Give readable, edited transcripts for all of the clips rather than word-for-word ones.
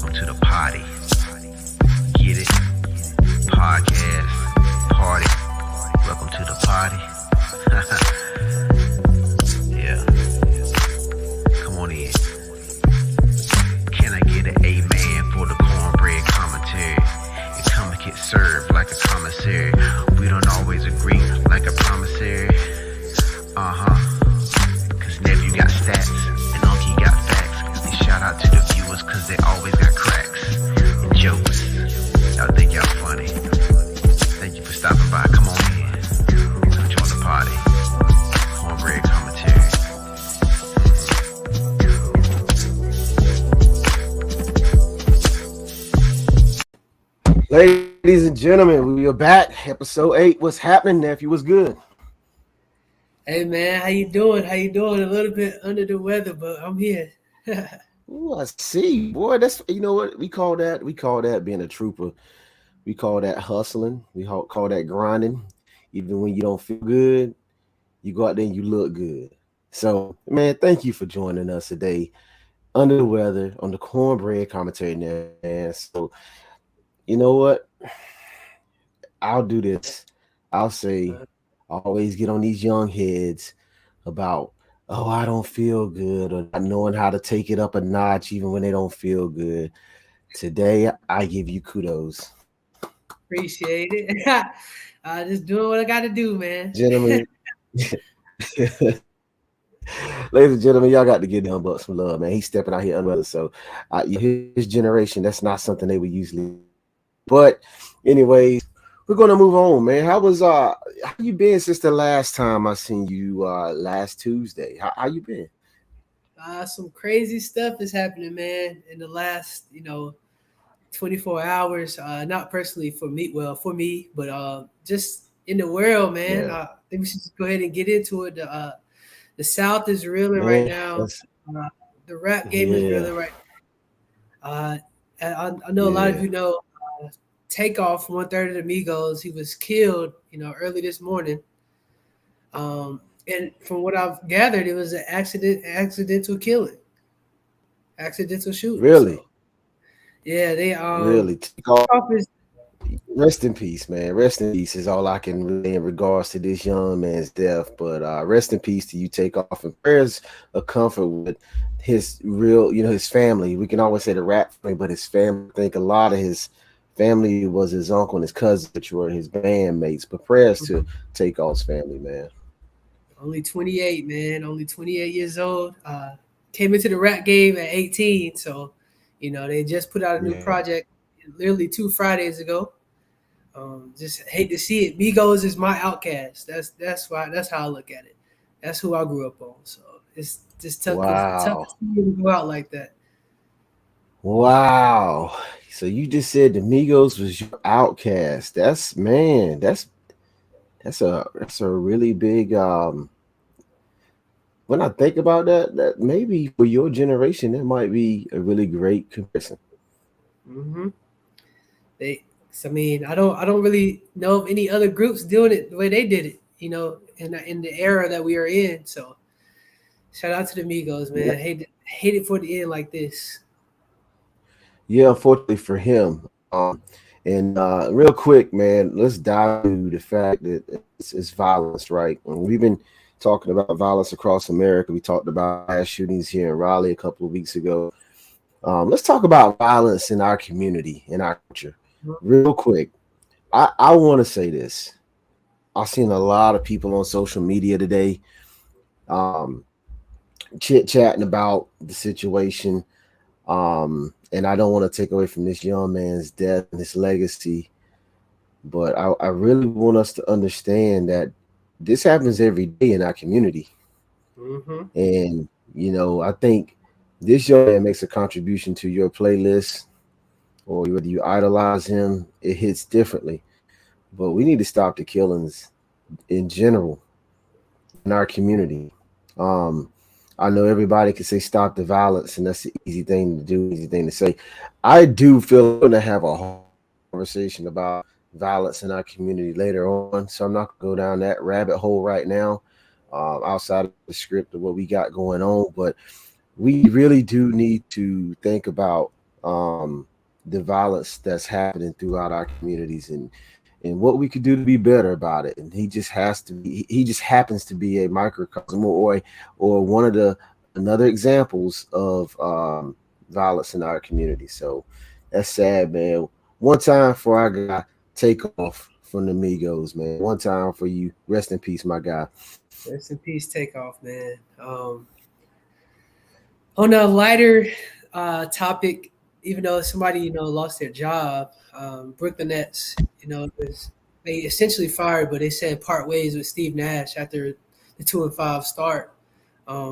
Welcome to the party. Get it? Podcast. Party. Welcome to the party. Yeah. Come on in. Can I get an amen for the cornbread commentary? And come and get served like a commissary. We don't always agree like a promissory. Cause nephew got stats and uncle got facts. And shout out to the viewers cause they always got cracks and jokes. Y'all think y'all funny. Thank you for stopping by. Come on in. Come join the party. Cornbread commentary. Ladies and gentlemen, we are back. Episode 8. What's happening, nephew? What's good? Hey man, how you doing? How you doing? A little bit under the weather, but I'm here. Ooh, I see. Boy, that's what we call that. We call that being a trooper. We call that hustling. We call that grinding. Even when you don't feel good, you go out there and you look good. So, man, thank you for joining us today under the weather on the cornbread commentary, man. So, you know what? I'll do this. I'll say, I always get on these young heads about, oh, I don't feel good, or not knowing how to take it up a notch even when they don't feel good. Today, I give you kudos. Appreciate it. Just doing what I got to do, man. Gentlemen, ladies and gentlemen, y'all got to give him but some love, man. He's stepping out here under. So his generation, that's not something they would usually. But anyways, we're gonna move on, man. How you been since the last time I seen you last Tuesday? How you been? Some crazy stuff is happening, man, in the last 24 hours. Not personally for me, but just in the world, man. Yeah. I think we should just go ahead and get into it. The South is reeling right now. The rap game is reeling right now. I know a lot of you know Takeoff, 1/3 of the Migos. He was killed, early this morning. And from what I've gathered, it was an accidental killing, accidental shooting. Really? So, yeah, they really Takeoff is. Rest in peace, man. Rest in peace is all I can really in regards to this young man's death. But rest in peace to you, Takeoff, and prayers of comfort with his his family. We can always say the rap family, but his family. I think a lot of his family was his uncle and his cousins, which were his bandmates. But prayers to Takeoff's family, man. Only 28, man. Only 28 years old. Came into the rap game at 18. So, they just put out a new project literally 2 Fridays ago. Just hate to see it. Migos is my outcast. That's how I look at it. That's who I grew up on. So it's just tough. Wow. It's tough to go out like that. Wow. So you just said the Migos was your outcast. That's a really big when I think about that maybe for your generation that might be a really great comparison. Mm-hmm. I don't really know of any other groups doing it the way they did it, in the era that we are in. So shout out to the Migos, man. Yeah. Hate it for the end like this. Yeah, unfortunately for him. And real quick, man, let's dive into the fact that it's violence, right? And we've been talking about violence across America. We talked about mass shootings here in Raleigh a couple of weeks ago. Let's talk about violence in our community, in our culture. Real quick, I want to say this. I've seen a lot of people on social media today chit-chatting about the situation. And I don't want to take away from this young man's death and his legacy, but I really want us to understand that this happens every day in our community. Mm-hmm. And, I think this young man makes a contribution to your playlist, or whether you idolize him, it hits differently. But we need to stop the killings in general in our community. I know everybody can say stop the violence, and that's the easy thing to do, easy thing to say. I do feel going to have a whole conversation about violence in our community later on, so I'm not going to go down that rabbit hole right now, outside of the script of what we got going on. But we really do need to think about the violence that's happening throughout our communities, and what we could do to be better about it. And he just has to be. He just happens to be a microcosm or one of the another examples of violence in our community. So that's sad, man. One time for our guy, Takeoff from the Migos, man. One time for you. Rest in peace, my guy. Rest in peace, Takeoff, man. On a lighter topic, even though somebody lost their job, Brooklyn Nets, they essentially fired, but they said part ways with Steve Nash after the 2-5 start,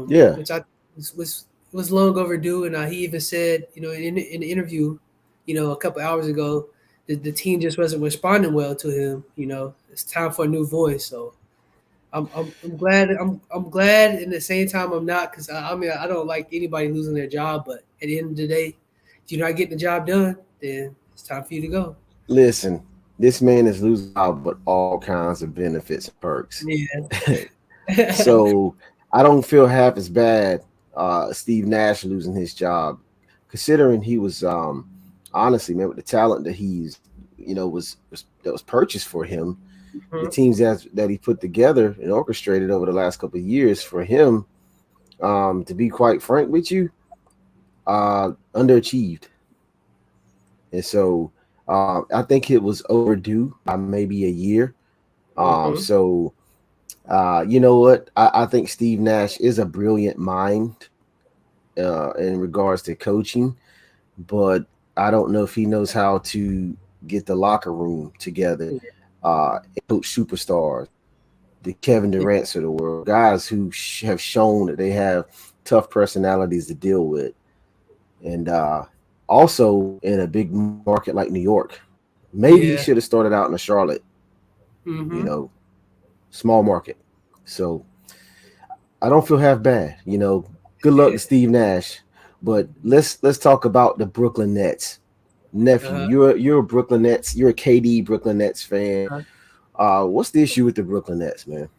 Yeah, which I was long overdue. And he even said, in the interview, a couple hours ago, the team just wasn't responding well to him. It's time for a new voice. So I'm glad. I'm glad. And at the same time, I'm not, because I mean, I don't like anybody losing their job. But at the end of the day, if you're not getting the job done, then it's time for you to go. listen, this man is losing out, but all kinds of benefits and perks. Yeah. So I don't feel half as bad. Steve Nash losing his job, considering he was honestly, man, with the talent that he's was that was purchased for him, the Mhm. teams that he put together and orchestrated over the last couple of years for him, to be quite frank with you, underachieved. And so I think it was overdue by maybe a year. Mhm. So you know what? I think Steve Nash is a brilliant mind in regards to coaching, but I don't know if he knows how to get the locker room together, and coach superstars, the Kevin Yeah. Durant's of the world, guys who have shown that they have tough personalities to deal with. And also in a big market like New York, maybe he Yeah. should have started out in a Charlotte, you Mhm. know, small market. So I don't feel half bad. Good luck to Steve Nash. But let's talk about the Brooklyn Nets. Nephew, Uh-huh. you're a Brooklyn Nets, you're a KD Brooklyn Nets fan. Uh-huh. What's the issue with the Brooklyn Nets, man?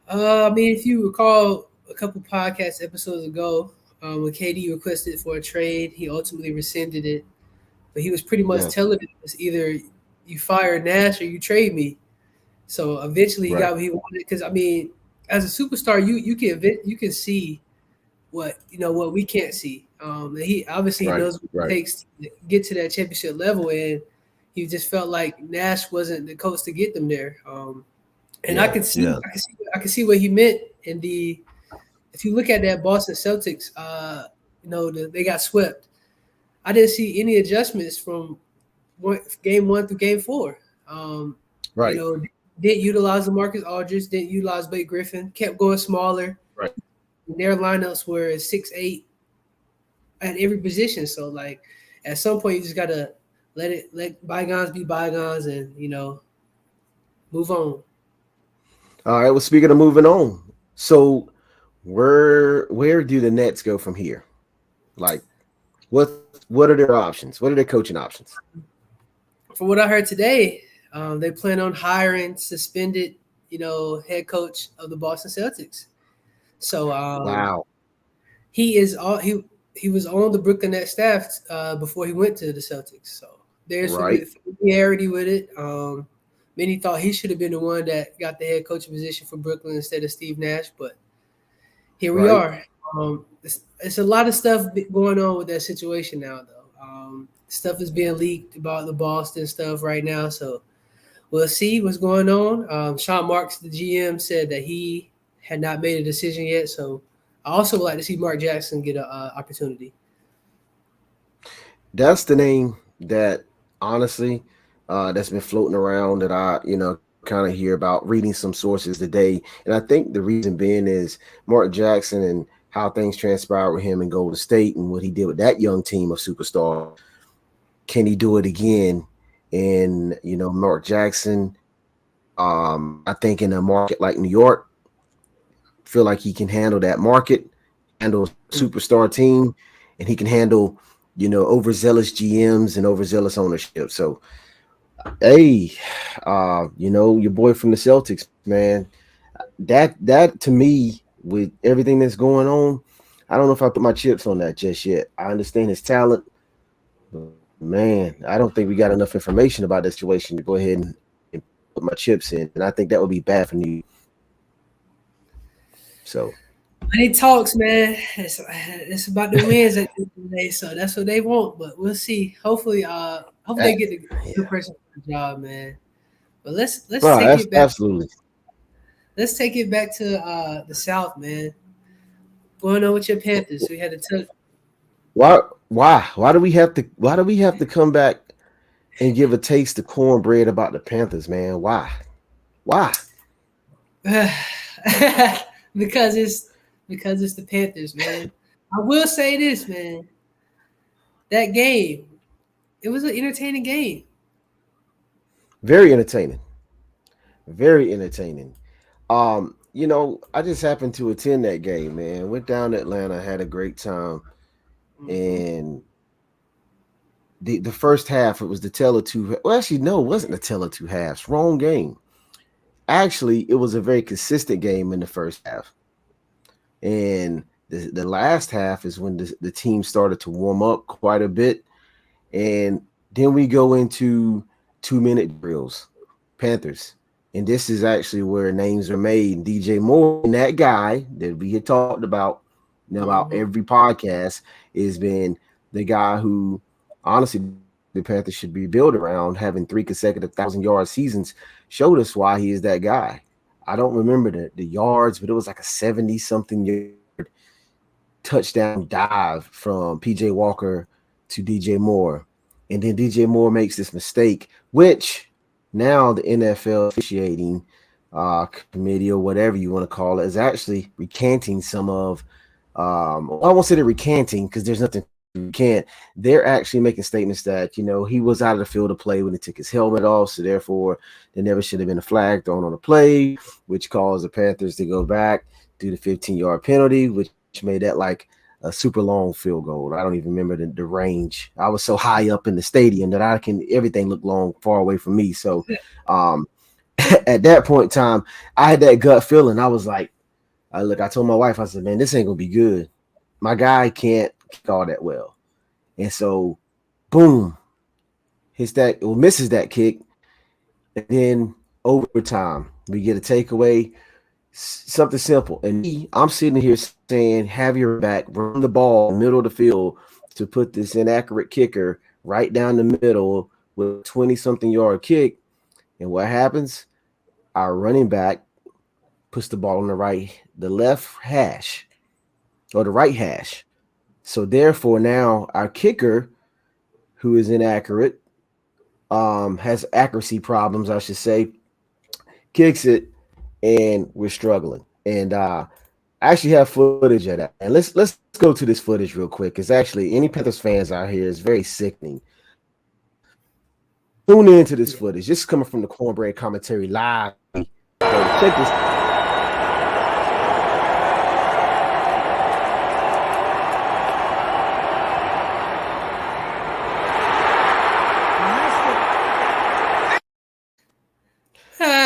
I mean, if you recall a couple podcast episodes ago, when KD requested for a trade, he ultimately rescinded it. But he was pretty much Yes, telling us either you fire Nash or you trade me. So eventually he got right, what he wanted. Because I mean, as a superstar, you can see what we can't see. And he right, knows what it right. takes to get to that championship level, and he just felt like Nash wasn't the coach to get them there. And I Yeah, could see, yeah, I could see what he meant in the. If you look at that Boston Celtics, they got swept. I didn't see any adjustments from game one through game four. Um, you right, know, didn't utilize the Marcus Aldridge, didn't utilize Blake Griffin, kept going smaller. right. Their lineups were 6'8" at every position. So like at some point you just gotta let bygones be bygones and move on. All right. Well, speaking of moving on, so where do the Nets go from here? Like, what what are their options? What are their coaching options? From what I heard today, they plan on hiring suspended, head coach of the Boston Celtics. So Wow. he is all he was on the Brooklyn Nets staff before he went to the Celtics. So there's Right, familiarity with it. Many thought he should have been the one that got the head coaching position for Brooklyn instead of Steve Nash, but here we right. are. It's a lot of stuff going on with that situation now, though. Stuff is being leaked about the Boston stuff right now, so we'll see what's going on. Sean Marks, the GM, said that he had not made a decision yet, so I also would like to see Mark Jackson get an opportunity. That's the name that honestly, that's been floating around that I, kind of hear about reading some sources today. And I think the reason being is Mark Jackson and how things transpired with him in Golden State and what he did with that young team of superstars. Can he do it again? And Mark Jackson, I think in a market like New York, feel like he can handle that market, handle superstar team, and he can handle overzealous GMs and overzealous ownership. So hey, your boy from the Celtics, man, that to me with everything that's going on, I don't know if I put my chips on that just yet. I understand his talent, Man, I don't think we got enough information about this situation to go ahead and put my chips in, and I think that would be bad for New. So Money talks, man. It's about the wins at the end of the day, so that's what they want. But we'll see. Hopefully uh, they get the good yeah, person for the job, man. But let's no, take that's it back. absolutely. Let's take it back to the South, man. Going on with your Panthers. We had to touch. Why do we have to come back and give a taste of cornbread about the Panthers, man? Why? because it's the Panthers, man. I will say this, man. That game, it was an entertaining game. Very entertaining. Very entertaining. I just happened to attend that game, man. Went down to Atlanta, had a great time, Hmm. and the first half it was the tell of two. Well, actually, no, it wasn't the tell of two halves. Wrong game. Actually, it was a very consistent game in the first half, and the last half is when the team started to warm up quite a bit, and then we go into 2 minute drills, Panthers. And this is actually where names are made. DJ Moore, and that guy that we had talked about, about Hmm. every podcast, has been the guy who, honestly, the Panthers should be built around. Having 3 consecutive 1,000 yard seasons showed us why he is that guy. I don't remember the yards, but it was like a 70 something yard touchdown dive from PJ Walker to DJ Moore. And then DJ Moore makes this mistake, which now the NFL officiating committee or whatever you want to call it is actually recanting some of, I won't say they're recanting because there's nothing to recant. They're actually making statements that, he was out of the field of play when he took his helmet off. So therefore, there never should have been a flag thrown on the play, which caused the Panthers to go back, do the 15-yard penalty, which made that like a super long field goal. I don't even remember the range. I was so high up in the stadium that everything looked long far away from me. So um at that point in time, I had that gut feeling. I was like, I told my wife, I said, man, this ain't gonna be good. My guy can't kick all that well. And so boom, misses that kick. And then overtime, we get a takeaway. Something simple. And I'm sitting here saying, have your back, run the ball in the middle of the field to put this inaccurate kicker right down the middle with a 20 something yard kick. And what happens? Our running back puts the ball on the left hash or the right hash. So therefore, now our kicker, who is inaccurate, has accuracy problems, I should say, kicks it, and we're struggling. And I actually have footage of that. And let's go to this footage real quick. Because actually, any Panthers fans out here is very sickening. Tune into this Yeah. footage. This is coming from the Cornbread commentary live. So check this.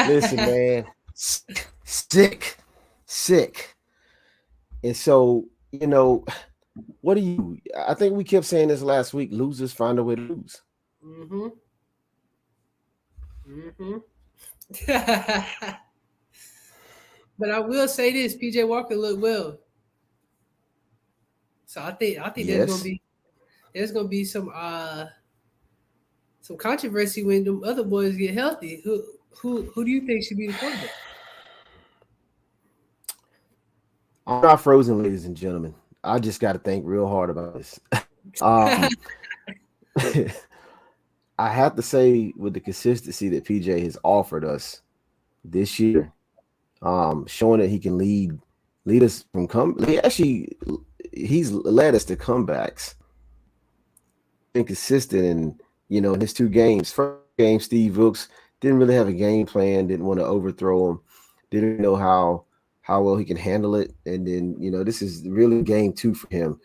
Listen, man, sick. And so, what do you? I think we kept saying this last week. Losers find a way to lose. Hmm. Hmm. But I will say this: PJ Walker looked well, so I think Yes. there's gonna be some controversy when them other boys get healthy. Who do you think should be the quarterback? I'm not frozen, ladies and gentlemen. I just got to think real hard about this. um, I have to say, with the consistency that PJ has offered us this year, showing that he can lead us from actually, he's led us to comebacks. Been consistent in his 2 games. First game, Steve Wilkes didn't really have a game plan, didn't want to overthrow him, didn't know how well he can handle it. And then, this is really game 2 for him.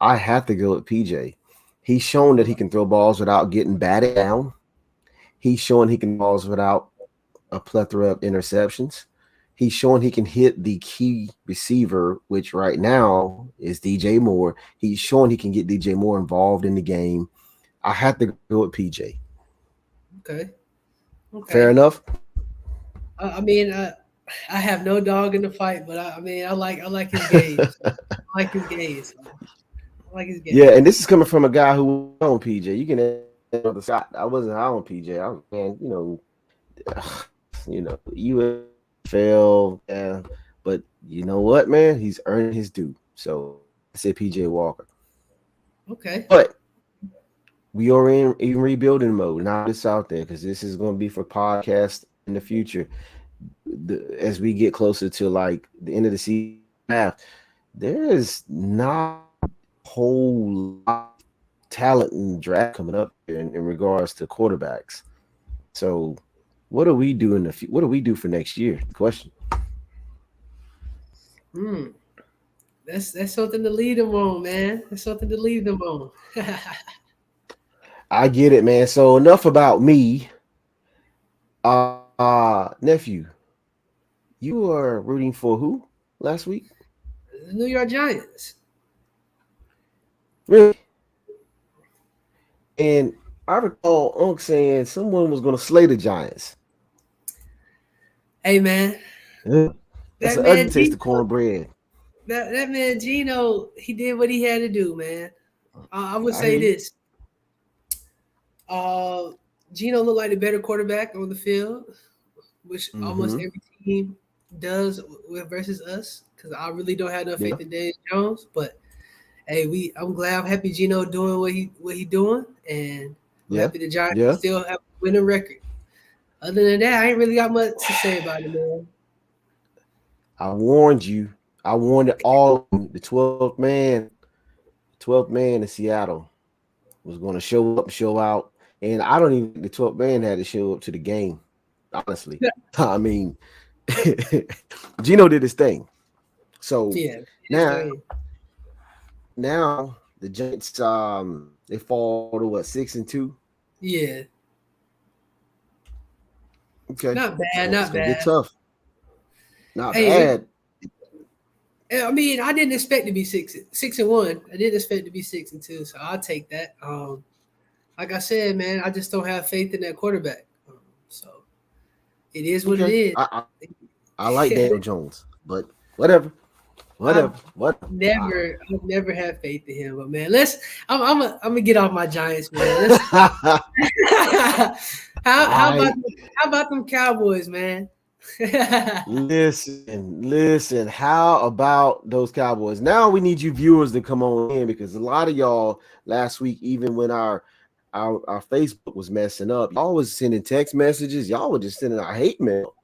I have to go with PJ. He's shown that he can throw balls without getting batted down. He's showing he can balls without a plethora of interceptions. He's showing he can hit the key receiver, which right now is DJ Moore. He's showing he can get DJ Moore involved in the game. I had to go with PJ. Okay. Fair Okay. enough. I mean, I have no dog in the fight, but I mean, I like his games. I like his games. I like his Yeah, and games. this is coming from a guy who was on PJ. You can ask the Scott. I wasn't high on PJ. I was, man, you fail, yeah, but you know what, man? He's earning his due. So I said PJ Walker. Okay. But we are in rebuilding mode. Now this out there because this is going to be for podcast in the future. As we get closer to like the end of the season, there is not a whole lot of talent and draft coming up here in regards to quarterbacks. So, what do we do what do we do for next year? Question. Hmm. That's something to lead them on, man. That's something to lead them on. I get it, man. So enough about me. Nephew, you were rooting for who last week? The New York Giants. Really? And I recall Unc saying someone was going to slay the Giants. Hey, man. Yeah. That's That an ugly man taste Gino. of cornbread. That man Gino. He did what he had to do, man. I would I say hear you. this. Uh, Gino looked like the better quarterback on the field, which almost Mm-hmm. every team does with versus us. Because I really don't have no Yeah. faith in Daniel Jones. But hey, I'm glad. I'm happy Gino doing what he doing, and I'm Yeah. happy the Giants Yeah. still have a winning record. Other than that, I ain't really got much to say about it, man. I warned you. I warned all of them. The 12th man in Seattle was going to show up, show out. And I don't even think the 12th man had to show up to the game, honestly. I mean, Gino did his thing. So Yeah, this now, thing. now the Giants, they fall to what, 6-2? Yeah, Okay. not bad, So it's not going to get bad. tough. Not Hey, bad. I mean, I didn't expect to be 6-1. I didn't expect to be 6-2, so I'll take that. Like I said, man, I just don't have faith in that quarterback. So it is what it Okay. is. I like Daniel Jones, but whatever. I've Whatever. What? I've never had faith in him. But man, I'm gonna get off my Giants, man. Let's how about I them Cowboys, man? listen. How about those Cowboys? Now we need you viewers to come on in because a lot of y'all last week, even when our Facebook was messing up, y'all was sending text messages. Y'all were just sending our hate mail,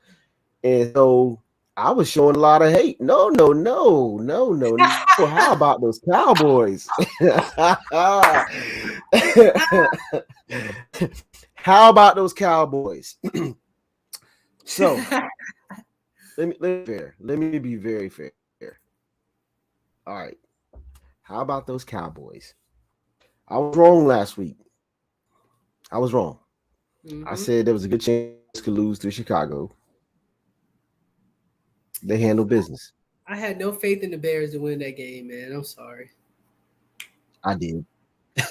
and so I was showing a lot of hate. No, no, no, no, no, no. How about those Cowboys? How about those Cowboys? So let me be very fair. All right. How about those Cowboys? I was wrong last week. I was wrong. I Mhm. said there was a good chance could lose to Chicago. They handle business. I had no faith in the Bears to win that game, man. I'm sorry. I did. They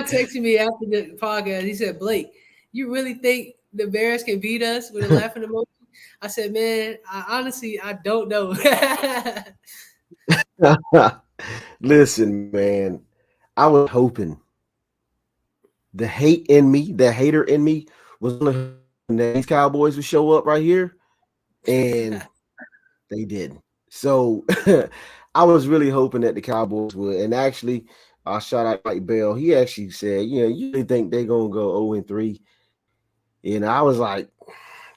texted me after the podcast. He said, "Blake, you really think the Bears can beat us with a laughing emoji?" I said, "Man, I don't know." Listen, man. I was hoping the hate in me, the hater in me, was gonna these Cowboys would show up right here, and they didn't. So I was really hoping that the Cowboys would. And actually, shout out Mike Bell. He actually said, you really think they're gonna go 0-3? And I was like,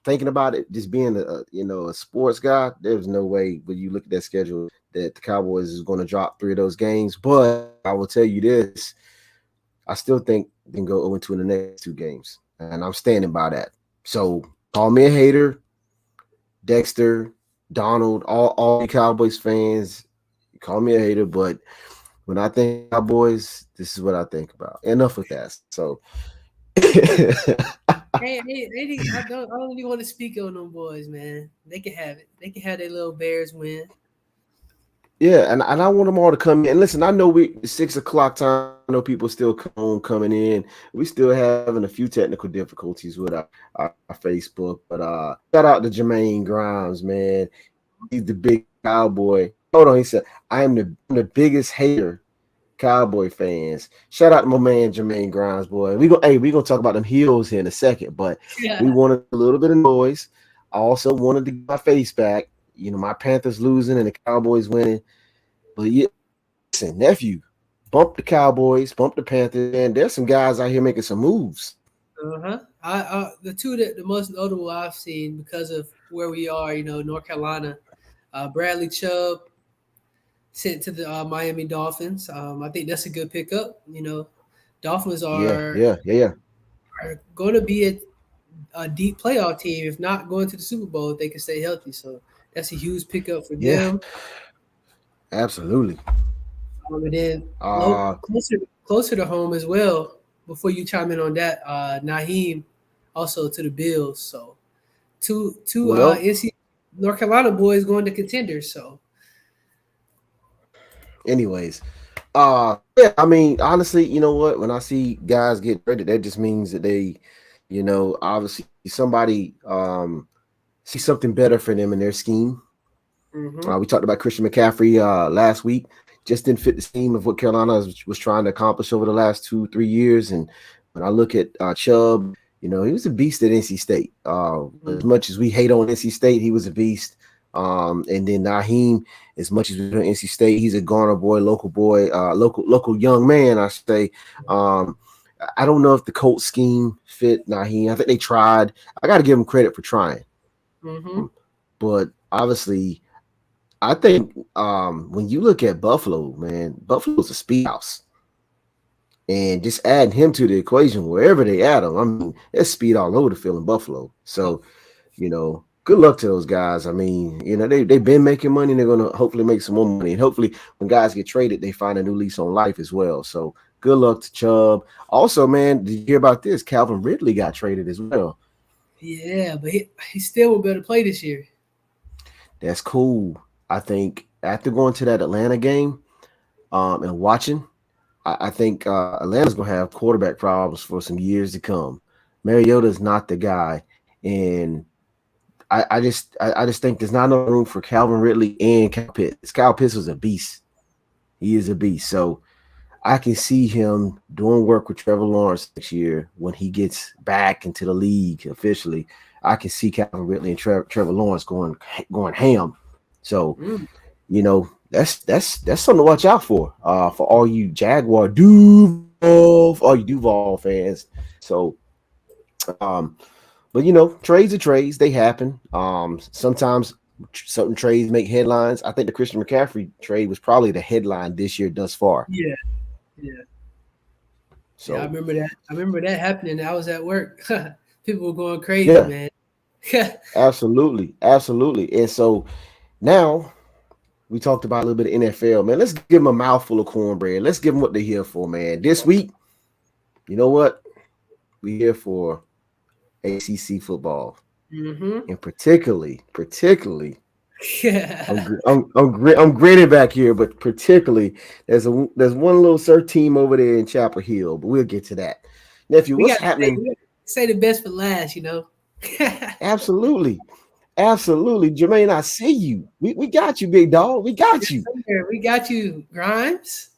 thinking about it, just being a sports guy, there's no way when you look at that schedule that the Cowboys is going to drop 3 of those games. But I will tell you this, I still think they can go 0-2 in the next 2 games, and I'm standing by that. So call me a hater, Dexter, Donald, all the Cowboys fans, call me a hater, but when I think Cowboys, this is what I think about. Enough with that. So I don't even want to speak on them boys, man. They can have it. They can have their little Bears win. Yeah, and I want them all to come in. And listen, I know we 6 o'clock time. I know people still coming in. We still having a few technical difficulties with our Facebook, but shout out to Jermaine Grimes, man. He's the big cowboy. Hold on, he said, I'm the biggest hater Cowboy fans. Shout out to my man Jermaine Grimes, boy. We gonna talk about them heels here in a second, but we Yeah. wanted a little bit of noise. I also wanted to get my face back. You know, my Panthers losing and the Cowboys winning. But yeah, listen, nephew, bump the Cowboys, bump the Panthers, and there's some guys out here making some moves. Uh-huh. The two that the most notable I've seen because of where we are, North Carolina, Bradley Chubb sent to the Miami Dolphins. I think that's a good pickup. Dolphins Yeah, are yeah, yeah, yeah. going to be a deep playoff team, if not going to the Super Bowl, if they can stay healthy. So that's a huge pickup for Yeah, them. absolutely. And then Uh closer to home as well. Before you chime in on that, Naheem also to the Bills. So two well, NC North Carolina boys going to contenders. So anyways. Yeah, I mean, honestly, you know what? When I see guys get traded, that just means that they, obviously somebody see something better for them in their scheme. hmm We talked about Christian McCaffrey last week. Just didn't fit the scheme of what Carolina was trying to accomplish over the last 2-3 years. And when I look at Chubb, he was a beast at NC State. As much as we hate on NC State, he was a beast. And then Naheem, as much as we hate on NC State, he's a Garner boy, local young man, I say. I don't know if the Colts scheme fit Naheem. I think they tried. I got to give them credit for trying. hmm But obviously, I think when you look at Buffalo, man, Buffalo's a speed house. And just adding him to the equation wherever they add him, I mean, there's speed all over the field in Buffalo. So, good luck to those guys. I mean, they've been making money and they're going to hopefully make some more money. And hopefully when guys get traded, they find a new lease on life as well. So good luck to Chubb. Also, man, did you hear about this? Calvin Ridley got traded as well. yeah, but he still will be able to play this year. That's cool. I think after going to that Atlanta game and watching, I think Atlanta's gonna have quarterback problems for some years to come. Mariota's not the guy, and I just think there's not enough room for Calvin Ridley and Kyle Pitts. Kyle Pitts was a beast. He is a beast. So I can see him doing work with Trevor Lawrence next year when he gets back into the league officially. I can see Calvin Ridley and Trevor Lawrence going ham. So Mm. that's something to watch out for all you Jaguar Duval, all you Duval fans. So but trades are trades, they happen. Sometimes certain trades make headlines. I think the Christian McCaffrey trade was probably the headline this year thus far. Yeah, yeah, yeah. I So remember that. I remember that happening. I was at work. People were going crazy, yeah, man. absolutely, absolutely. And so now we talked about a little bit of NFL, man. Let's give them a mouthful of cornbread. Let's give them what they're here for, man. This week, you know what? We're here for ACC football, hmm and particularly, Yeah. I'm grinning back here, but particularly there's one little Sir team over there in Chapel Hill, but we'll get to that. Nephew, we what's got to say, happening? say the best for last. Absolutely, absolutely, Jermaine. I see you. We got you, big dog. We got you. We got you, Grimes.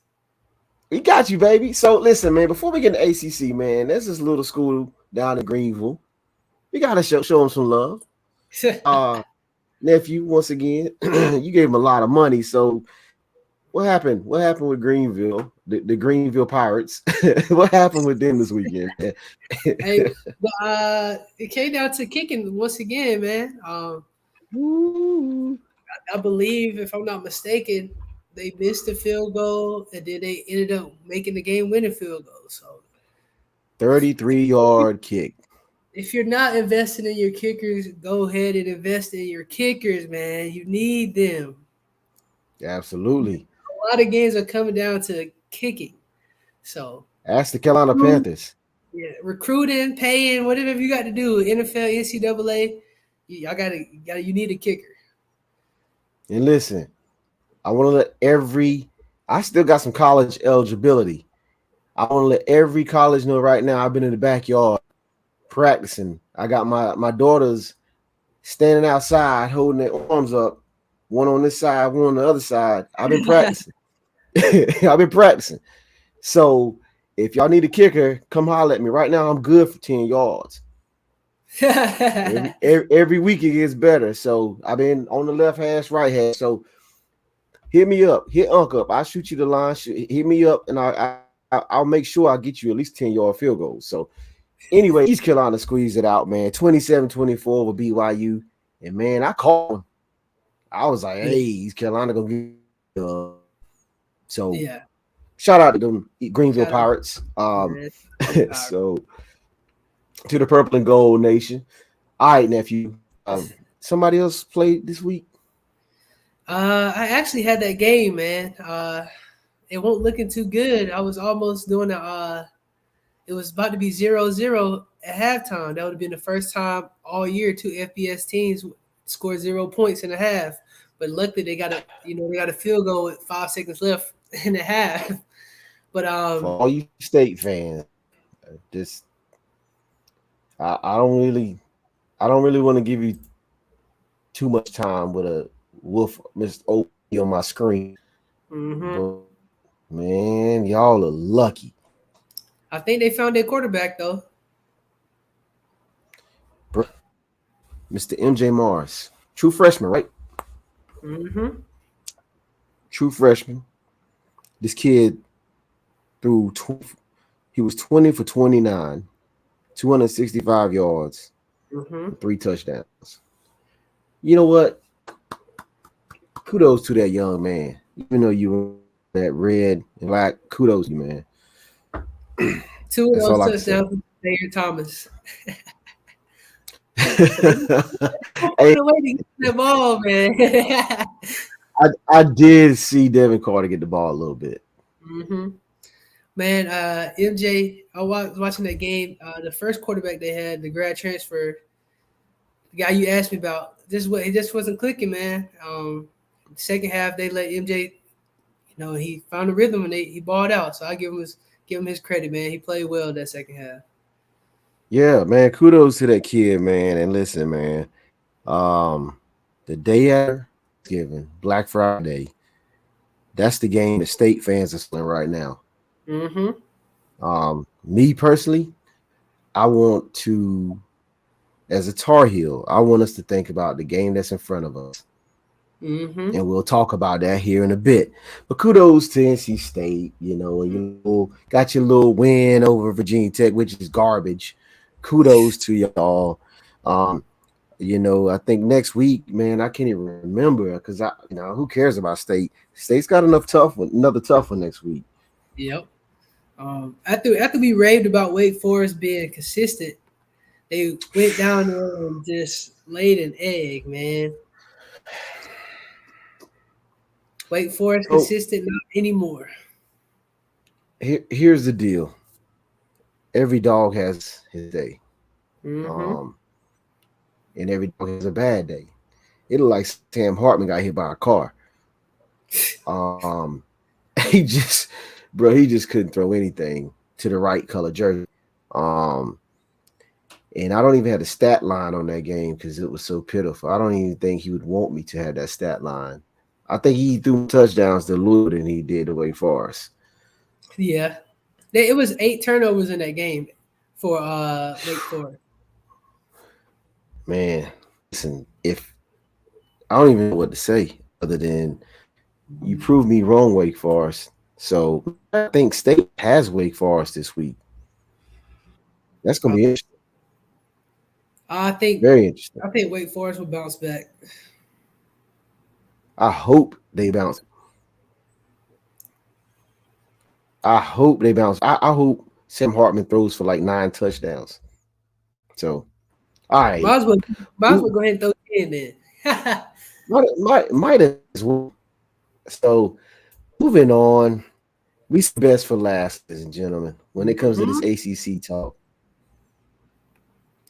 We got you, baby. So listen, man. Before we get to ACC, man, there's this little school down in Greenville. We gotta show them some love. Nephew, once again, you gave him a lot of money. So what happened? What happened with Greenville, the Greenville Pirates? What happened with them this weekend? Hey, but it came down to kicking once again, man. Ooh. I believe, if I'm not mistaken, they missed the field goal and then they ended up making the game-winning field goal. So 33-yard kick. if you're not investing in your kickers, go ahead and invest in your kickers, man. You need them. Absolutely. A lot of games are coming down to kicking. So Ask the Carolina Panthers. yeah, recruiting, paying, whatever you got to do, NFL, NCAA, you need a kicker. And listen, I want to let I still got some college eligibility. I want to let every college know right now I've been in the backyard practicing. I got my daughters standing outside holding their arms up, one on this side, one on the other side. I've been practicing. I've been practicing. So if y'all need a kicker, come holler at me. Right now, I'm good for 10 yards. Every week it gets better. So I've been on the left hash, right hash. So hit me up, hit Unc up. I'll shoot you the line. Hit me up, and I'll make sure I get you at least 10-yard field goals. So anyway, East Carolina squeezed it out, man. 27-24 with BYU. And man, I called him. I was like, hey, East Carolina gonna get so yeah. Shout out to them Greenville Pirates. So to the Purple and Gold Nation. All right, nephew. Somebody else played this week? I actually had that game, man. It wasn't looking too good. I was almost doing it was about to be 0-0 at halftime. That would have been the first time all year two FBS teams scored 0 points in a half. But luckily they got a field goal with 5 seconds left in the half. But for all you State fans, just I don't really want to give you too much time with a wolf Mr. O on my screen. But, man, y'all are lucky. I think they found their quarterback though. Mr. MJ Morris, true freshman, right? True freshman. This kid threw. He was 20 for 29, 265 yards, 3 touchdowns. You know what? Kudos to that young man. Even though you were that red and black, kudos to you, man. 2 of those touchdowns with Thayer Thomas. Hey, way to get the ball, man. I did see Devin Carter get the ball a little bit. Man, MJ, I was watching that game. The first quarterback they had, the grad transfer, the guy you asked me about, he just wasn't clicking, man. Second half, they let MJ, he found a rhythm and he balled out. So I give him his credit, man. He played well that second half. Yeah, man. Kudos to that kid, man. And listen, man. The day after Thanksgiving, Black Friday, that's the game that State fans are playing right now. Me personally, I want to, as a Tar Heel, I want us to think about the game that's in front of us. And we'll talk about that here in a bit. But kudos to NC State, you got your little win over Virginia Tech, which is garbage. Kudos to y'all. I think next week, man, I can't even remember because who cares about State? State's got another tough one next week. Yep. After we raved about Wake Forest being consistent, they went down there and just laid an egg, man. Wake Forest consistent, not anymore. Here's the deal. Every dog has his day. And every dog has a bad day. It looked like Sam Hartman got hit by a car. He just couldn't throw anything to the right color jersey. And I don't even have the stat line on that game because it was so pitiful. I don't even think he would want me to have that stat line. I think he threw touchdowns to Louisville than he did to Wake Forest. Yeah. It was 8 turnovers in that game for Wake Forest. Man, listen, if I don't even know what to say other than you proved me wrong, Wake Forest. So I think State has Wake Forest this week. That's going to be interesting. I think very interesting. I think Wake Forest will bounce back. I hope they bounce. I hope Sam Hartman throws for like 9 touchdowns. So, all right. Might as well go ahead and throw it in there. might as well. So, moving on. We best for last, ladies and gentlemen, when it comes to this ACC talk.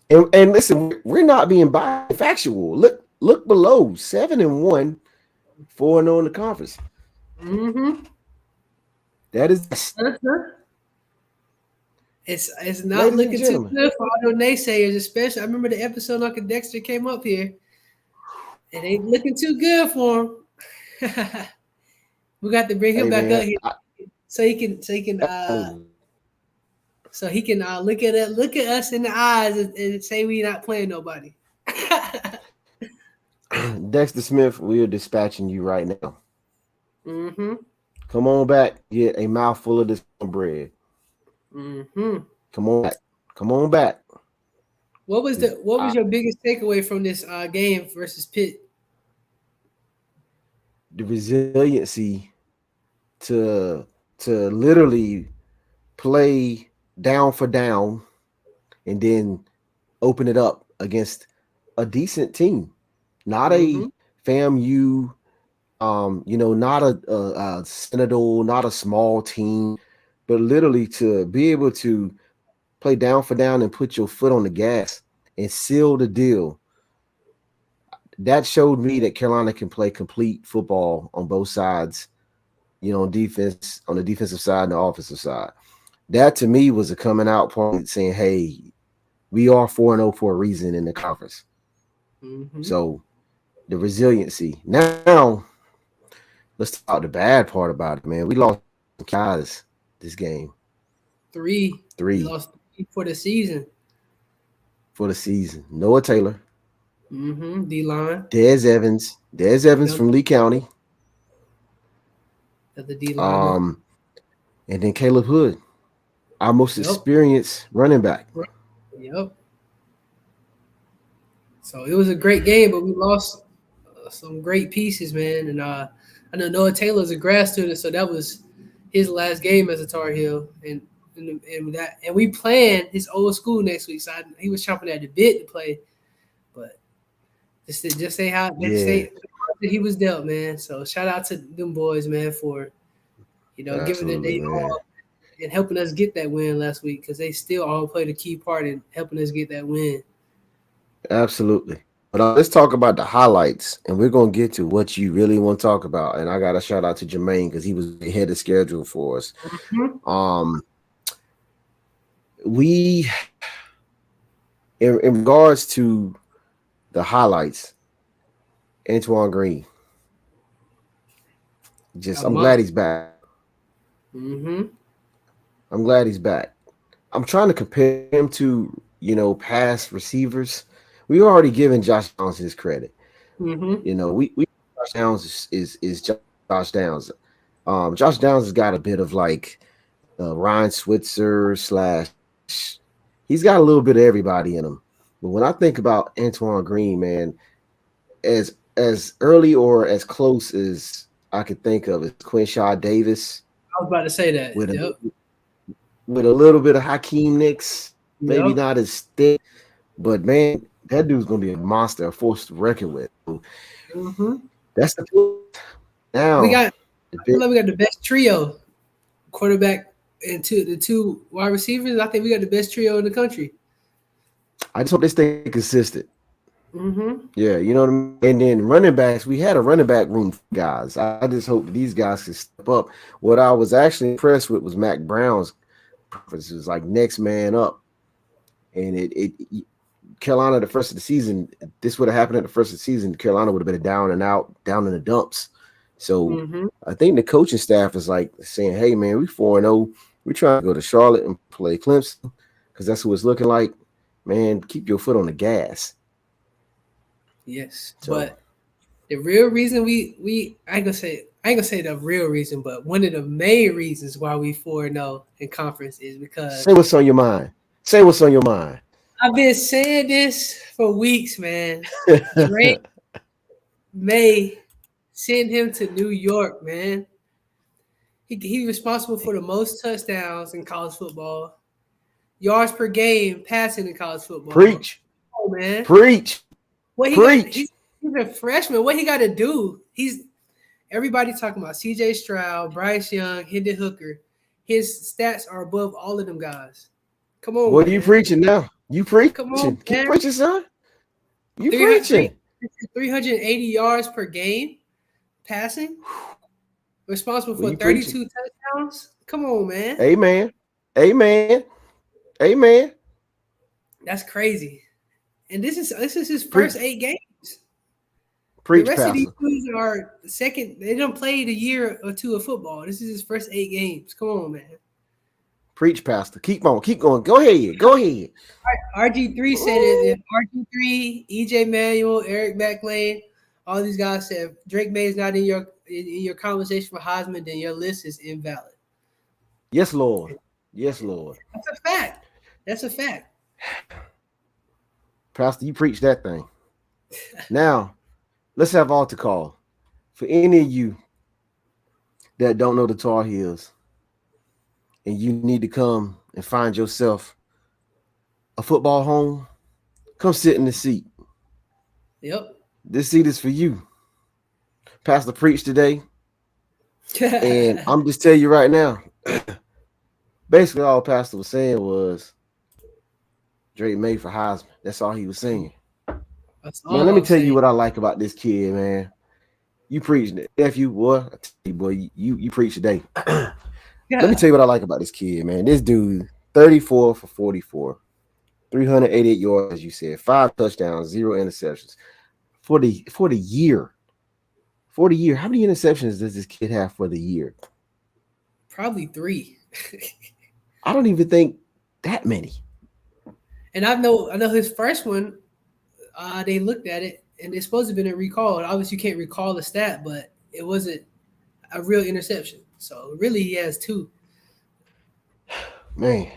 And listen, we're not being factual. Look below, 7-1. 4-0 in the conference. Mm-hmm. That is, it's not ladies and looking too gentlemen. good for all the naysayers, especially. I remember the episode Uncle Dexter came up here. It ain't looking too good for him. We got to bring him Hey, back up man, here so he can look at us in the eyes and say we not playing nobody. Dexter Smith, we are dispatching you right now. Mm-hmm. Come on back, get a mouthful of this bread. Mm-hmm. Come on back. Come on back. What was your biggest takeaway from this game versus Pitt? The resiliency to literally play down for down and then open it up against a decent team, not a FAMU, not a Citadel, not a small team, but literally to be able to play down for down and put your foot on the gas and seal the deal. That showed me that Carolina can play complete football on both sides, on defense, on the defensive side and the offensive side. That to me was a coming out point saying, hey, we are 4-0 for a reason in the conference. Mm-hmm. So the resiliency. Now, let's talk about the bad part about it, man. We lost guys this game. Three. We lost 3 for the season. Noah Taylor. Mm-hmm. D-line. Des Evans from Lee County. The D-line. And then Caleb Hood, our most experienced running back. Yep. So it was a great game, but we lost some great pieces, man. And I know Noah Taylor's a grad student, so that was his last game as a Tar Heel, and we playing his old school next week. So he was chomping at the bit to play, but just say how he was dealt, man. So shout out to them boys, man, for giving it their all and helping us get that win last week, because they still all played a key part in helping us get that win. Absolutely. But let's talk about the highlights, and we're going to get to what you really want to talk about. And I got a shout out to Jermaine because he was ahead of schedule for us. Mm-hmm. We, in regards to the highlights, Antoine Green, I'm glad he's back. Mm-hmm. I'm glad he's back. I'm trying to compare him to, past receivers. We already given Josh Downs his credit. Mm-hmm. We Josh Downs is Josh Downs. Josh Downs has got a bit of like Ryan Switzer / he's got a little bit of everybody in him. But when I think about Antoine Green, man, as early or as close as I could think of is Quinshaw Davis. I was about to say that. With a little bit of Hakeem Nicks, maybe not as thick, but man, that dude's gonna be a monster, a force to reckon with. Mm-hmm. That's the truth. Now we got the best trio, quarterback and the two wide receivers. I think we got the best trio in the country. I just hope they stay consistent. Mm-hmm. Yeah, you know what I mean? And then running backs, we had a running back room for guys. I just hope that these guys can step up. What I was actually impressed with was Mac Brown's preference. It was like next man up. And it Carolina, the first of the season, this would have happened at the first of the season, Carolina would have been down and out, down in the dumps. So I think the coaching staff is like saying, hey, man, we 4-0. We're trying to go to Charlotte and play Clemson because that's what it's looking like. Man, keep your foot on the gas. Yes, but the real reason I ain't gonna say the real reason, but one of the main reasons why we 4-0 in conference is because say what's on your mind. Say what's on your mind. I've been saying this for weeks, man. Drake Maye send him to New York, man. He's responsible for the most touchdowns in college football, yards per game passing in college football. Preach, man. Preach. He's a freshman. What he got to do? Everybody talking about C.J. Stroud, Bryce Young, Hendon Hooker. His stats are above all of them guys. Come on, what are you preaching now? You preaching? Come on, keep preaching, son. You preaching? 380 yards per game, passing, responsible for you 32 touchdowns. Come on, man. Amen. That's crazy. And this is his first 8 games. Preach, the rest Pastor. of these dudes are second. They don't play a year or two of football. This is his first 8 games. Come on, man. Preach, Pastor. Keep on. Keep going. Go ahead. RG3 said it. If RG3, EJ Manuel, Eric McLean, all these guys said Drake May is not in your conversation for Heisman, then your list is invalid. Yes, Lord. That's a fact. Pastor, you preach that thing. Now, let's have altar call. For any of you that don't know the Tar Heels and you need to come and find yourself a football home, come sit in the seat. Yep. This seat is for you. Pastor preached today. And I'm just telling you right now, basically all Pastor was saying was Drake May for Heisman. That's all he was saying. Man, let me tell you what I like about this kid, man. You preach, nephew, boy. I tell you, boy, you preach today. Let me tell you what I like about this kid, man. This dude, 34 for 44, 388 yards, as you said, 5 touchdowns, 0 interceptions. For the year. How many interceptions does this kid have for the year? Probably 3. I don't even think that many. And I know his first one, they looked at it and it's supposed to have been a recall. Obviously, you can't recall the stat, but it wasn't a real interception. So really, he has 2. Man,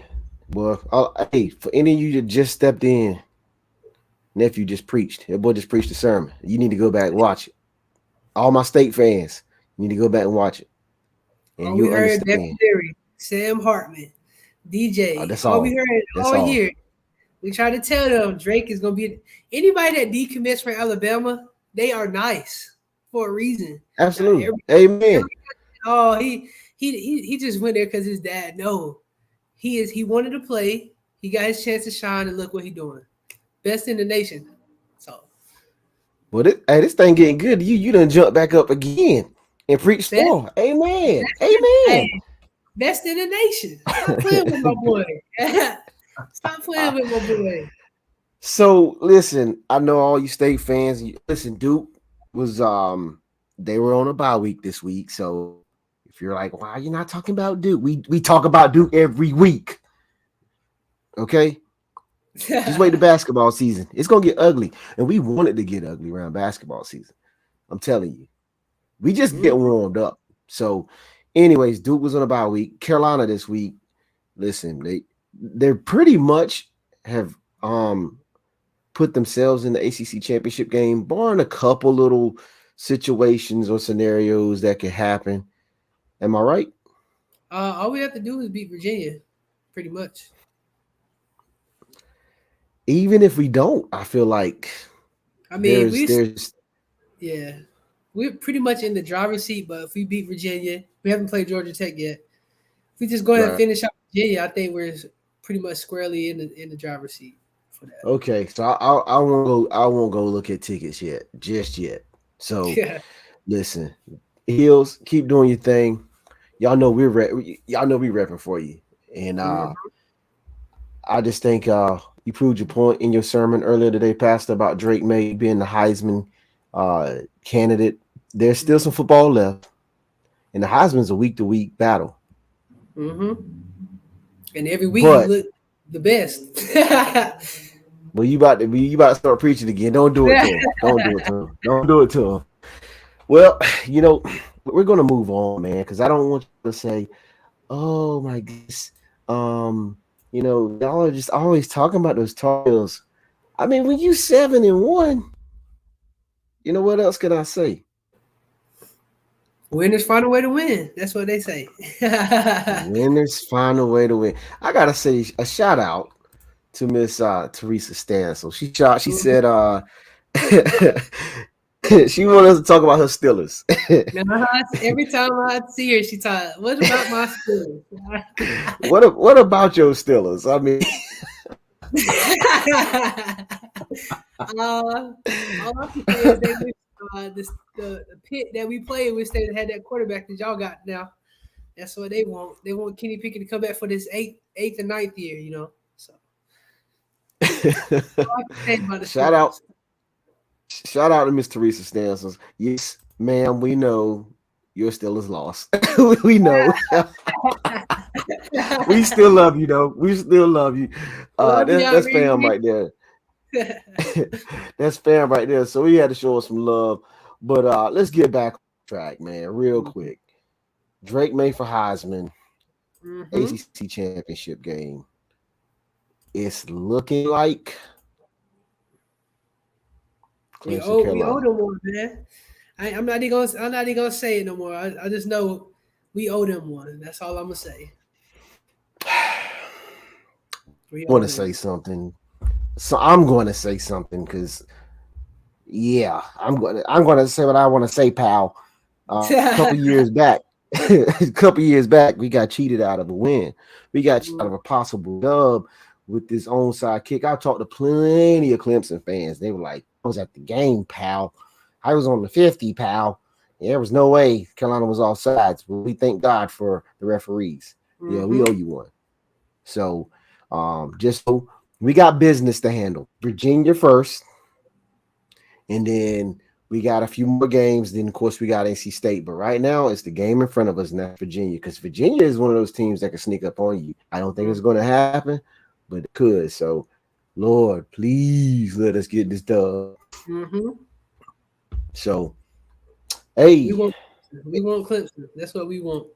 boy, hey, for any of you that just stepped in, nephew just preached. That boy just preached a sermon. You need to go back and watch it. All my state fans, you need to go back and watch it. And you understand. Theory, Sam Hartman, DJ. That's all we heard all year. We try to tell them Drake is going to be anybody that decommits from Alabama. They are nice for a reason. Absolutely, amen. He just went there because his dad. No, he wanted to play. He got his chance to shine, and look what he's doing. Best in the nation. So, well, this thing getting good. You done jump back up again and preach more. Amen. Hey, best in the nation. Stop playing with my boy. Stop playing with my boy. So listen, I know all you state fans. Listen, Duke was they were on a bye week this week. So if you're like, why are you not talking about Duke? We talk about Duke every week. Okay. Just wait the basketball season. It's gonna get ugly. And we want it to get ugly around basketball season. I'm telling you. We just get warmed up. So, anyways, Duke was on a bye week. Carolina this week. Listen, they're pretty much have put themselves in the ACC championship game, barring a couple little situations or scenarios that could happen. Am I right? All we have to do is beat Virginia, pretty much. Even if we don't, I feel like we're pretty much in the driver's seat. But if we beat Virginia, we haven't played Georgia Tech yet. If we just go ahead and finish out Virginia, I think we're pretty much squarely in the driver's seat for that. Okay, so I won't go look at tickets just yet. So listen, Heels, keep doing your thing. Y'all know we repping for you, and I just think you proved your point in your sermon earlier today, Pastor, about Drake May being the Heisman candidate. There's still some football left, and the Heisman's a week-to-week battle. Mm-hmm. And every week you look the best. Well, you about to start preaching again. Don't do it to him. Don't do it to him. Well, we're gonna move on, man, because I don't want you to say, "Oh my goodness." Y'all are just always talking about those Tar Heels. I mean, when you 7-1, what else can I say? Winners find a way to win. That's what they say. Winners find a way to win. I gotta say a shout out to Miss Teresa Stansel. She said she wanted us to talk about her Steelers. Every time I see her, she talks. What about my Steelers? What about your Steelers? I mean, all I can say is the pit that we played with that had that quarterback that y'all got now. That's what they want. They want Kenny Pickett to come back for this eighth and ninth year, So shout out to Miss Teresa Stansels. Yes, ma'am, we know your Steelers lost. We know. We still love you though. We still love you. That's fam right there. That's fam right there. So we had to show us some love. But let's get back on track, man, real quick. Drake Maye for Heisman, ACC championship game. It's looking like we owe them one, man. I'm not even gonna say it no more. I just know we owe them one. That's all I'm gonna say. I want to say something. So I'm going to say something because, yeah, I'm going to say what I want to say, pal. A couple years back, we got cheated out of a win. We got cheated out of a possible dub with this onside kick. I talked to plenty of Clemson fans. They were like, I was at the game, pal. I was on the 50, pal. There was no way Carolina was offsides. But we thank God for the referees. Yeah, we owe you one. So, just so we got business to handle. Virginia first, and then we got a few more games. Then, of course, we got NC State. But right now, it's the game in front of us, and that's Virginia, because Virginia is one of those teams that can sneak up on you. I don't think it's going to happen, but it could. So, Lord, please let us get this done. So, hey. We want Clemson. That's what we want.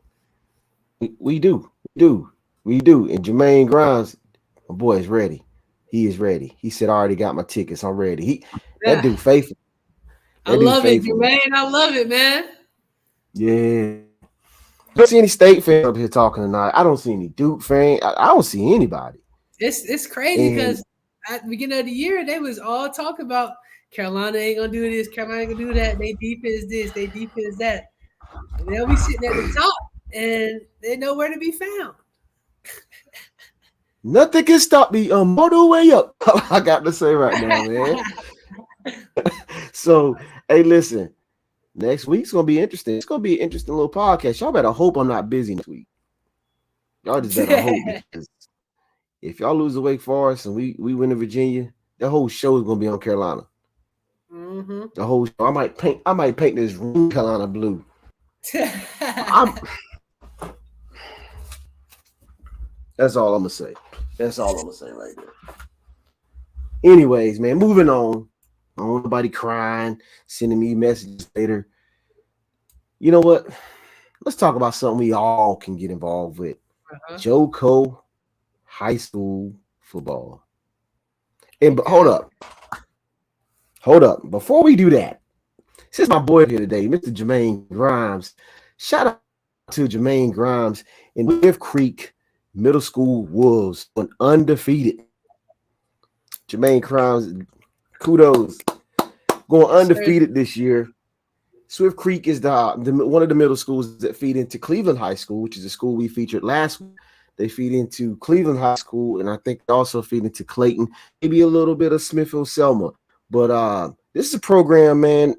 We do. And Jermaine Grimes, my boy, is ready. He is ready. He said, I already got my tickets. I'm ready. That dude faithful. I love it, Jermaine. I love it, man. Yeah. I don't see any State fans up here talking tonight. I don't see any Duke fans. I don't see anybody. It's crazy because at the beginning of the year, they was all talking about Carolina ain't going to do this, Carolina ain't going to do that. They defense this, they defense that. And they'll be sitting at the top, and they're nowhere to be found. Nothing can stop me. I'm all the way up. I got to say right now, man. So, hey, listen. Next week's gonna be interesting. It's gonna be an interesting little podcast. Y'all better hope I'm not busy next week. Y'all just better hope, because if y'all lose to Wake Forest and we win in Virginia, the whole show is gonna be on Carolina. The whole show. I might paint this room Carolina blue. That's all I'm gonna say. That's all I'm gonna say right there. Anyways, man, moving on. I don't want nobody crying, sending me messages later. You know what? Let's talk about something we all can get involved with. JoCo high school football. And hold up. Before we do that, since my boy here today, Mr. Jermaine Grimes, shout out to Jermaine Grimes in Wolf Creek Middle School Wolves, went undefeated. Jermaine Grimes, kudos, going undefeated this year. Swift Creek is the one of the middle schools that feed into Cleveland High School, which is a school we featured last week. They feed into Cleveland High School, and I think they also feed into Clayton, maybe a little bit of Smithfield Selma. But this is a program, man,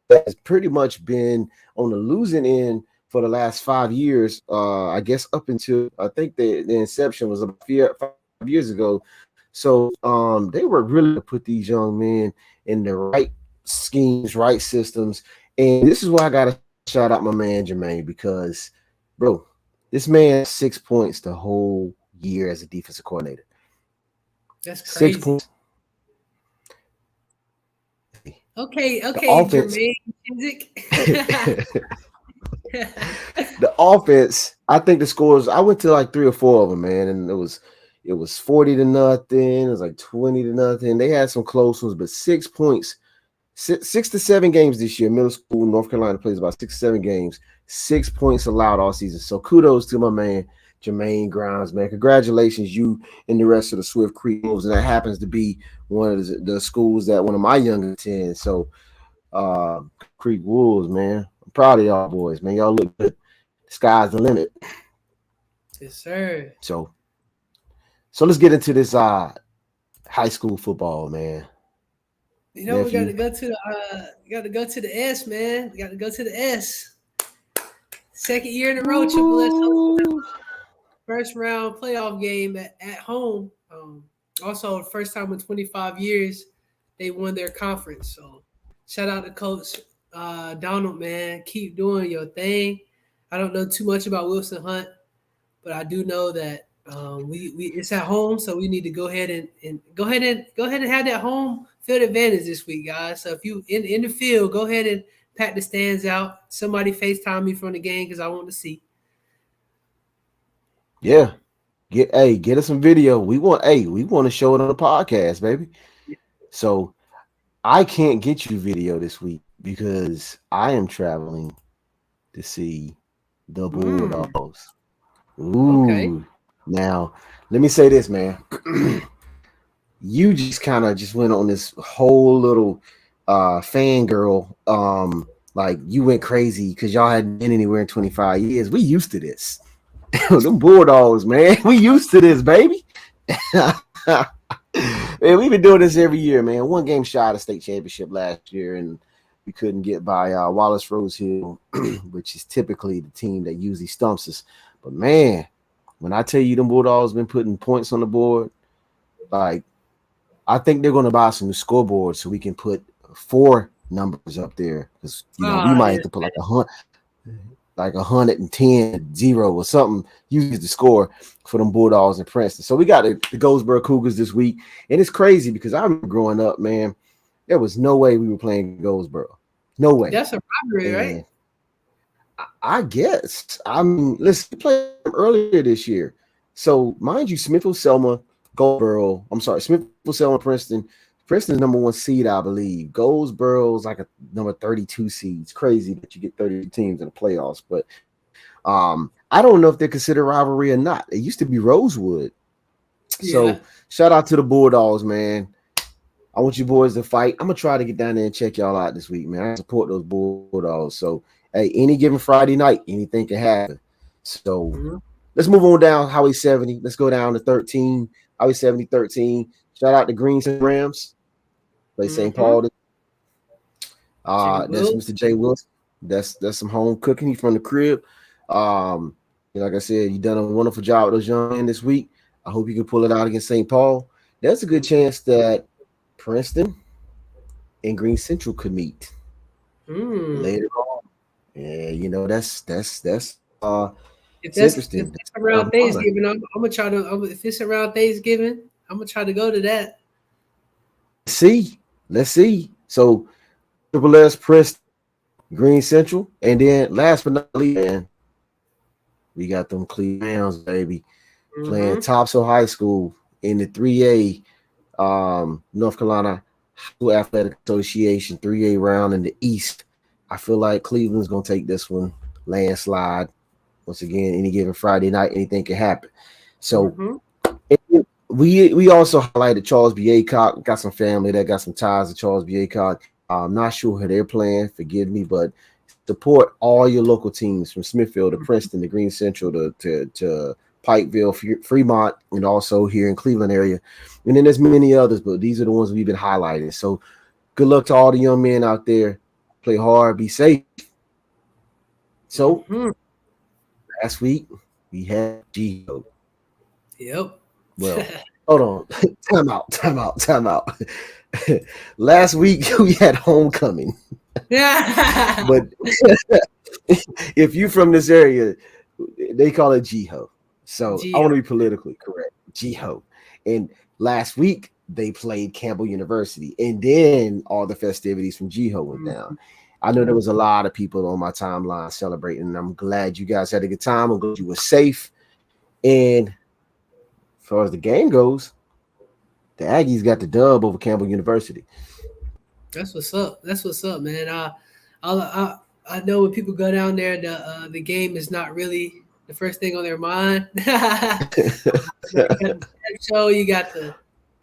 that has pretty much been on the losing end for the last 5 years. I guess up until I think the inception was about 5 years ago. So they were really to put these young men in the right schemes, right systems. And this is why I got to shout out my man Jermaine, because, bro, this man has 6 points the whole year as a defensive coordinator. That's crazy. 6 points. Okay, Jermaine. The offense, I think the scores, I went to like 3 or 4 of them, man, and it was 40-0. It was like 20-0. They had some close ones, but 6 points, 6 to 7 games this year. Middle school, North Carolina plays about 6 to 7 games. 6 points allowed all season. So kudos to my man Jermaine Grimes, man. Congratulations, you and the rest of the Swift Creek Wolves, and that happens to be one of the schools that one of my young attend. So, Creek Wolves, man, I'm proud of y'all boys, man. Y'all look good. The sky's the limit. Yes, sir. So let's get into this high school football, man. We got to go to the S, man. We got to go to the S. Second year in a row, Triple S first round playoff game at home. Also, first time in 25 years they won their conference. So, shout out to Coach Donald, man. Keep doing your thing. I don't know too much about Wilson Hunt, but I do know that we it's at home, so we need to go ahead and have that home field advantage this week, guys. So if you in the field, go ahead and pack the stands out. Somebody FaceTime me from the game because I want to see. Yeah. Get us some video. We want to show it on the podcast, baby. So I can't get you video this week because I am traveling to see the Bulldogs. Ooh. Okay. Now, let me say this, man. You just kind of just went on this whole little fangirl. Like you went crazy because y'all hadn't been anywhere in 25 years. We used to this. Them Bulldogs, man. We used to this, baby. Man, we've been doing this every year, man. One game shy of the state championship last year, and we couldn't get by Wallace Rosehill, which is typically the team that usually stumps us. But, man, when I tell you them Bulldogs been putting points on the board, like, I think they're going to buy some new scoreboards so we can put 4 numbers up there. Because, we might have to put like 110-0 or something, use the score for them Bulldogs in Princeton. So we got the Goldsboro Cougars this week. And it's crazy because I remember growing up, man, there was no way we were playing Goldsboro. No way. That's a rivalry, right? I guess. I mean, listen, we played them earlier this year. So, mind you, Smithville-Selma, Smithville-Selma, Princeton. Princeton's number 1 seed, I believe. Goldsboro's like a number 32 seed. It's crazy that you get 30 teams in the playoffs. But I don't know if they're considered rivalry or not. It used to be Rosewood. Yeah. So, shout out to the Bulldogs, man. I want you boys to fight. I'm going to try to get down there and check y'all out this week, man. I support those Bulldogs. So, hey, any given Friday night, anything can happen. So, let's move on down Highway 70. Let's go down to 13. Highway 70, 13. Shout out to Greens and Rams. Play St. Paul. That's Mr. Jay Wilson. That's some home cooking. He's from the crib. Like I said, you done a wonderful job with those young men this week. I hope you can pull it out against St. Paul. There's a good chance that Princeton and Green Central could meet later on. Yeah, that's interesting. If it's around Thanksgiving, I'm gonna try to. If it's around Thanksgiving, I'm gonna try to go to that. Let's see. So, Triple S, Princeton, Green Central, and then last but not least, man, we got them Cleveland, baby, playing Topsail High School in the 3A North Carolina School Athletic Association 3A round in the East. I feel like Cleveland's gonna take this one landslide. Once again, any given Friday night, anything can happen. So we also highlighted Charles B. Aycock. Got some family that got some ties to Charles B. Aycock. I'm not sure who they're playing. Forgive me, but support all your local teams from Smithfield to Princeton to Green Central to Pikeville, Fremont, and also here in Cleveland area. And then there's many others, but these are the ones we've been highlighting. So good luck to all the young men out there. Play hard, be safe. So last week we had G-Ho. Yep. Well, hold on. Time out. Last week we had homecoming. Yeah. But if you from this area, they call it G-Ho. So G-Ho. I want to be politically correct. G-Ho. And last week they played Campbell University, and then all the festivities from G-Ho went down. I know there was a lot of people on my timeline celebrating, and I'm glad you guys had a good time. I'm glad you were safe. And as far as the game goes, the Aggies got the dub over Campbell University. That's what's up, man. I know when people go down there, the game is not really the first thing on their mind. So you got the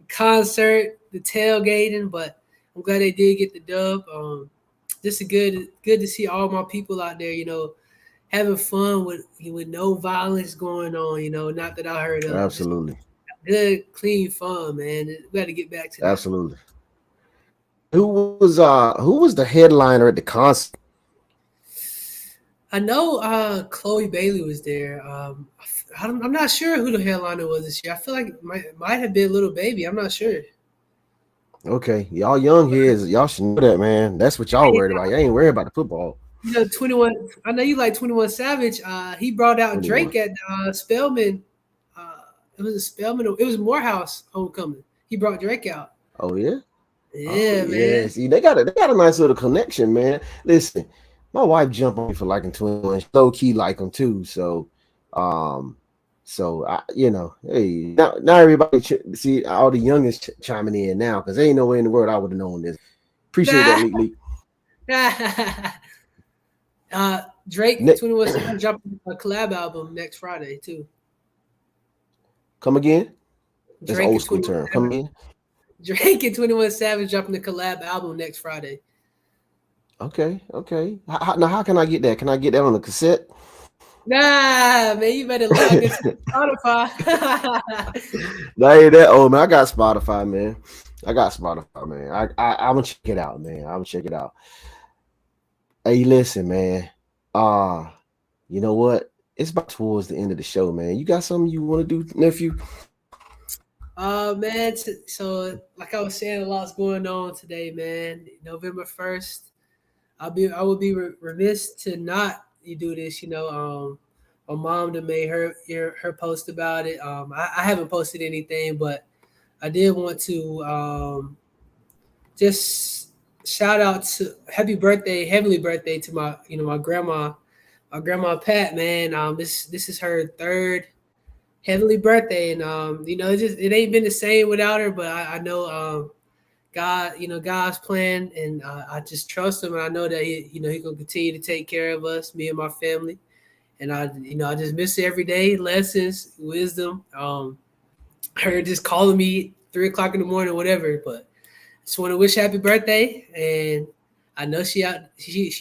concert, the tailgating, but I'm glad they did get the dub. This is good to see all my people out there, having fun with no violence going on, not that I heard of. Absolutely. Good, clean fun, man. We got to get back to that. Absolutely. who was the headliner at the concert? I know Chloe Bailey was there. I'm not sure who the headliner was this year. I feel like it might have been Little Baby. I'm not sure. Okay, y'all young heads, y'all should know that, man. That's what y'all Hey, worried about. Y'all ain't worried about the football. 21. I know you like 21 Savage. He brought out 21. Drake at Spelman. It was a Spelman. It was Morehouse homecoming. He brought Drake out. Oh yeah. Oh Yeah, yeah. man. See, they got a nice little connection, man. Listen, my wife jumped on me for liking 21. She low key like them too. Um, so I, hey, now everybody see all the youngest chiming in now because there ain't no way in the world I would have known this. Appreciate that, Leak Leak. Drake 21 Savage dropping a collab album next Friday too. Come again? That's Drake an old and school 21 term. Come Savage. again? Drake and 21 Savage dropping the collab album next Friday. Okay. Now how can I get that? Can I get that on a cassette? Nah, man, you better log into Spotify. That ain't that old, man. I got Spotify, man. I'm gonna check it out, man. I'm gonna check it out. Hey, listen, man. You know what? It's about towards the end of the show, man. You got something you want to do, nephew? Man, so like I was saying, a lot's going on today, man. November 1st, I would be remiss to not do this. My mom that made her post about it. I haven't posted anything, but I did want to just shout out to heavenly birthday to my grandma Pat, man. This is her third heavenly birthday, and it ain't been the same without her. But I know God's plan, and I just trust him, and I know that he gonna continue to take care of us, me and my family. And I just miss it every day. Lessons, wisdom. Her just calling me 3 o'clock in the morning, whatever. But just want to wish happy birthday, and I know she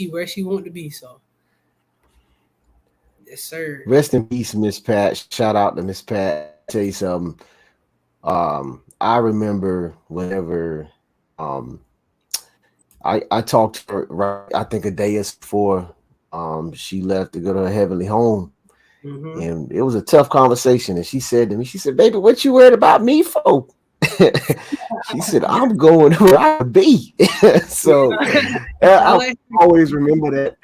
where she want to be. So, yes, sir. Rest in peace, Miss Pat. Shout out to Miss Pat. Tell you something. I remember whenever I talked to her, right, I think a day before she left to go to her heavenly home. Mm-hmm. And it was a tough conversation. And she said to me, she said, "Baby, what you worried about me for?" She said, "I'm going where I be." So I always remember that.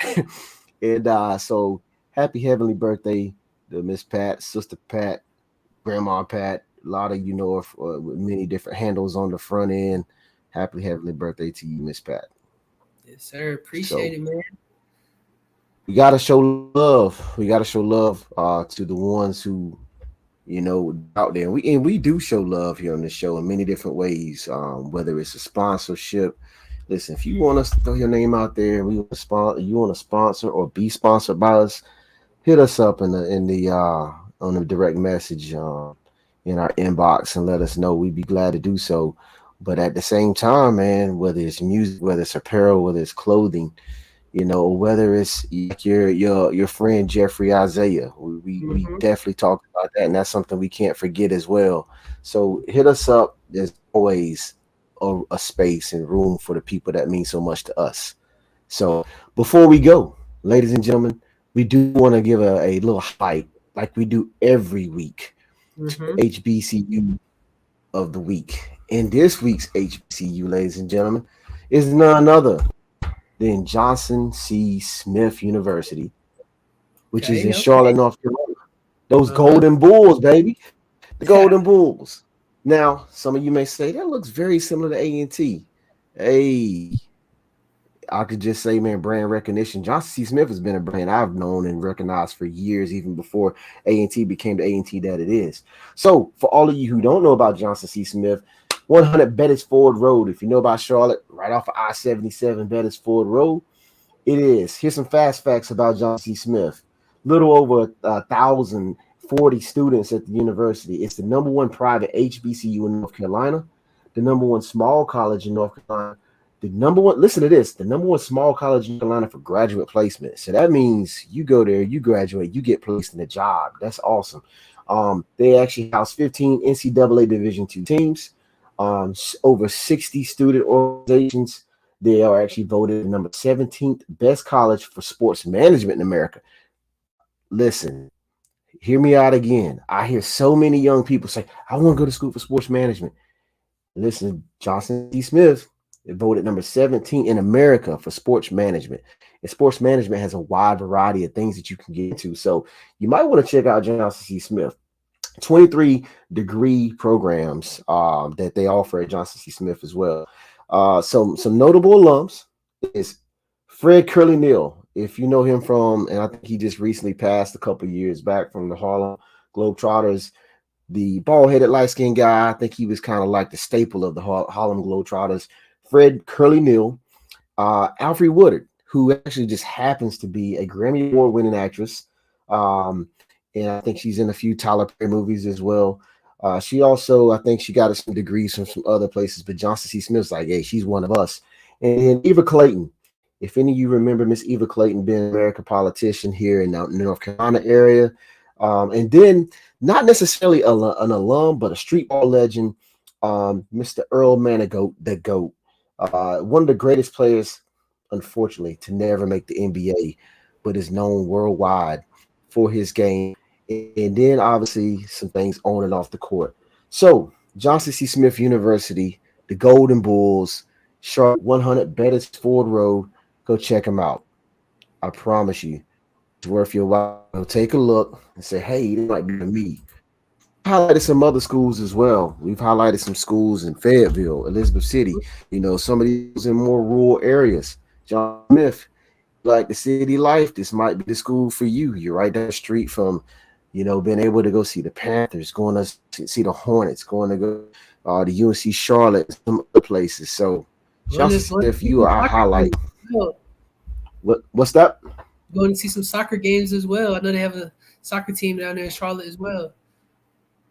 And so happy heavenly birthday to Miss Pat, Sister Pat, Grandma Pat. A lot of with many different handles on the front end. Happy heavenly birthday to you, Miss Pat. Yes, sir. Appreciate it, man. We gotta show love. We gotta show love to the ones who out there. We do show love here on this show in many different ways. Whether it's a sponsorship. Listen, if you want us to throw your name out there, you want to sponsor or be sponsored by us, hit us up on the direct message in our inbox and let us know. We'd be glad to do so. But at the same time, man, whether it's music, whether it's apparel, whether it's clothing, whether it's like your friend Jeffrey Isaiah, we definitely talked about that, and that's something we can't forget as well. So hit us up. There's always a space and room for the people that mean so much to us. So before we go, ladies and gentlemen, we do want to give a little hype like we do every week to HBCU of the week. And this week's HBCU, ladies and gentlemen, is none other than Johnson C. Smith University, which is in Charlotte, North Carolina. Those Golden Bulls, baby. The Golden Bulls. Now, some of you may say that looks very similar to A&T. Hey, I could just say, man, brand recognition. Johnson C. Smith has been a brand I've known and recognized for years, even before A&T became the A&T that it is. So, for all of you who don't know about Johnson C. Smith, 100 Bettis Ford Road. If you know about Charlotte, right off of I-77 Bettis Ford Road, it is. Here's some fast facts about Johnson C. Smith. Little over 1,040 students at the university. It's the number one private HBCU in North Carolina, the number one small college in North Carolina, the number one small college in North Carolina for graduate placement. So that means you go there, you graduate, you get placed in a job. That's awesome. They actually house 15 NCAA Division II teams. Over 60 student organizations. They are actually voted the number 17th best college for sports management in America. Listen, hear me out again. I hear so many young people say, I want to go to school for sports management. Listen, Johnson C. Smith voted number 17 in America for sports management. And sports management has a wide variety of things that you can get into. So you might want to check out Johnson C. Smith. 23 degree programs that they offer at Johnson C. Smith as well. Some notable alums is Fred Curly Neal. If you know him from, and I think he just recently passed a couple years back from the Harlem Globetrotters, the bald-headed, light-skinned guy. I think he was kind of like the staple of the Harlem Globetrotters. Fred Curly Neal, Alfre Woodard, who actually just happens to be a Grammy Award-winning actress. And I think she's in a few Tyler Perry movies as well. She also, I think she got some degrees from some other places, but Johnson C. Smith's like, hey, she's one of us. And then Eva Clayton. If any of you remember Miss Eva Clayton being an American politician here in the North Carolina area. And then not necessarily an alum, but a street ball legend, Mr. Earl Manigault, the GOAT. One of the greatest players, unfortunately, to never make the NBA, but is known worldwide for his game. And then obviously some things on and off the court. So Johnson C. Smith University, the Golden Bulls, Charlotte 100 Bettis Ford Road. Go check them out. I promise you, it's worth your while. Go take a look and say, hey, this might be me. Highlighted some other schools as well. We've highlighted some schools in Fayetteville, Elizabeth City, some of these in more rural areas. John Smith, like the city life, this might be the school for you. You're right down the street from, being able to go see the Panthers, going to see the Hornets, going to go to UNC Charlotte, and some other places. So, Johnson Smith, you are our highlight. What's that? Going to see some soccer games as well. I know they have a soccer team down there in Charlotte as well.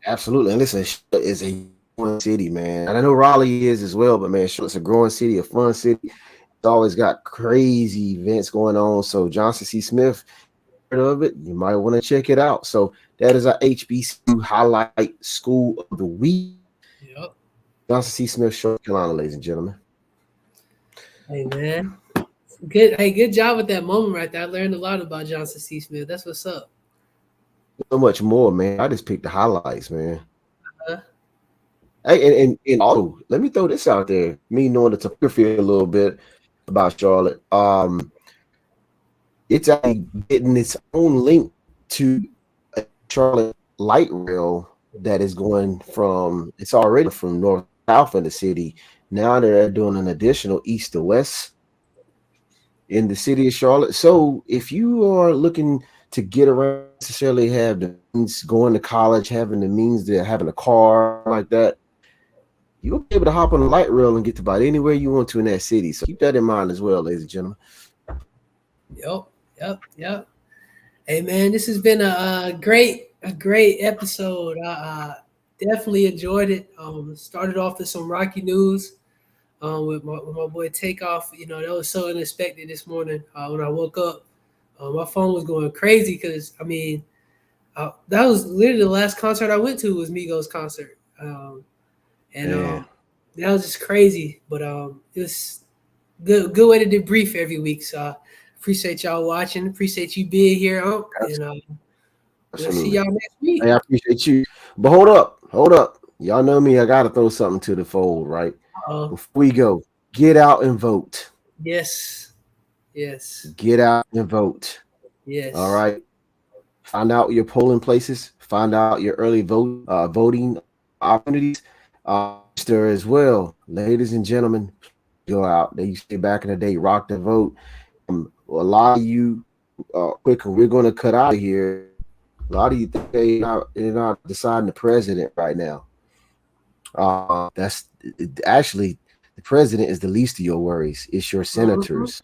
Absolutely. And listen, Charlotte is a growing city, man. And I know Raleigh is as well, but man, Charlotte's a growing city, a fun city. It's always got crazy events going on. So Johnson C. Smith, heard of it, you might want to check it out. So that is our HBCU highlight school of the week. Yep. Johnson C. Smith, North Carolina, ladies and gentlemen. Hey, man. Good job with that moment right there. I learned a lot about Johnson C. Smith. That's what's up. So much more, man. I just picked the highlights, man. Hey, and also, let me throw this out there. Me knowing the topography a little bit about Charlotte. It's actually getting its own link to a Charlotte light rail that is going from, it's already from north to south in the city. Now they're doing an additional east to west in the city of Charlotte. So if you are looking to get around, necessarily have the means going to college, having the means to having a car like that, you'll be able to hop on the light rail and get to about anywhere you want to in that city. So keep that in mind as well, ladies and gentlemen. Yep. Hey, man, this has been a great episode. I definitely enjoyed it. Started off with some Rocky news with my boy Takeoff. That was so unexpected this morning when I woke up. My phone was going crazy because, that was literally the last concert I went to was Migos concert. That was just crazy. But it was good way to debrief every week. So appreciate y'all watching. Appreciate you being here. And we'll see y'all next week. Hey, I appreciate you. But hold up. Y'all know me. I got to throw something to the fold, right? Before we go, get out and vote. Yes. Get out and vote. Yes. All right. Find out your polling places. Find out your early voting opportunities. As well, ladies and gentlemen, go out. They used to say back in the day, rock the vote. A lot of you, quicker, we're going to cut out of here. A lot of you think they're not deciding the president right now. That's actually the president is the least of your worries. It's your senators.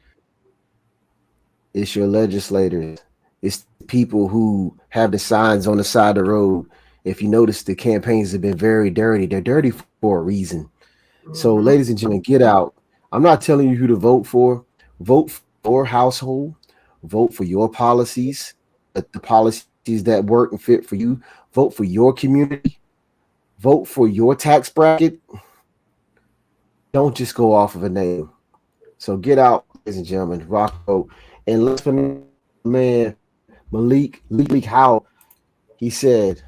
It's your legislators. It's the people who have the signs on the side of the road. If you notice, the campaigns have been very dirty. They're dirty for a reason. So, ladies and gentlemen, get out. I'm not telling you who to vote for. Vote for your household. Vote for your policies, the policies that work and fit for you. Vote for your community. Vote for your tax bracket. don't just go off of a name. So get out, ladies and gentlemen, Rocco, and let's man Malik Howell. He said,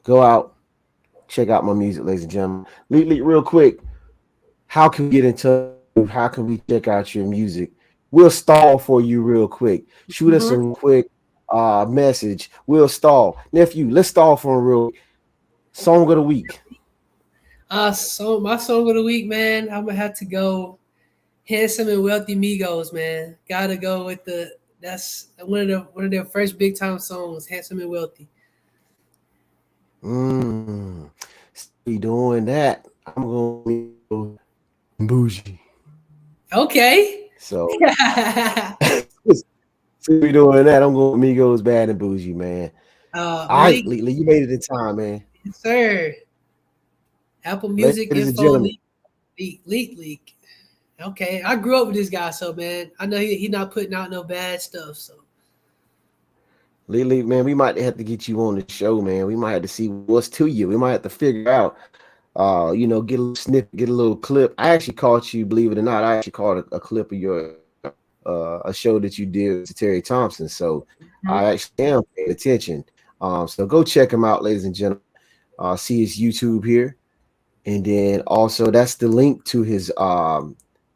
go out, check out my music, ladies and gentlemen. Leak, real quick, how can we get in touch? How can we check out your music? We'll stall for you real quick. Shoot us a quick message. We'll stall. Nephew, let's stall for a real song of the week. So my song of the week, man, I'm gonna have to go Handsome and Wealthy Migos, man. Gotta go with that's one of their first big time songs, Handsome and Wealthy. Be doing that. I'm gonna go bougie. Okay. So we doing that. I'm going Migos Bad and Bougie, man. All right, Lee, you made it in time, man. Yes, sir. Apple Music info leak. Okay, I grew up with this guy, so man, I know he not putting out no bad stuff. So, Lee, man, we might have to get you on the show, man. We might have to see what's to you. We might have to figure out, get a little snippet, get a little clip. I actually caught you, believe it or not. I actually caught a clip of your a show that you did to Terry Thompson. So I actually am paying attention. So go check him out, ladies and gentlemen. See his YouTube here, and then also that's the link to his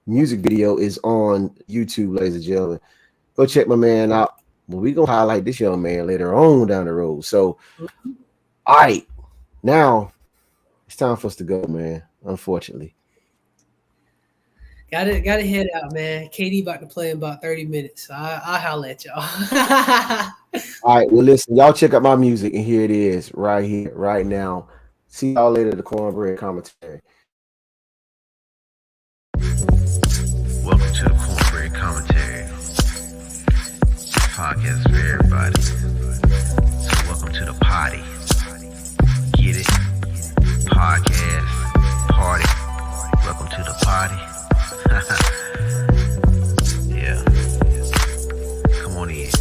music video is on YouTube, ladies and gentlemen. Go check my man out. Well, we're gonna highlight this young man later on down the road. So, all right, now it's time for us to go, man. Unfortunately, gotta head out, man. KD about to play in about 30 minutes. So I'll holler at y'all. All right, well, listen, y'all check out my music, and here it is, right here, right now. See y'all later. The Cornbread Commentary. Welcome to the Cornbread Commentary. Podcast for everybody. So welcome to the potty. Get it? Podcast, party. Welcome to the potty. Yeah. Come on in.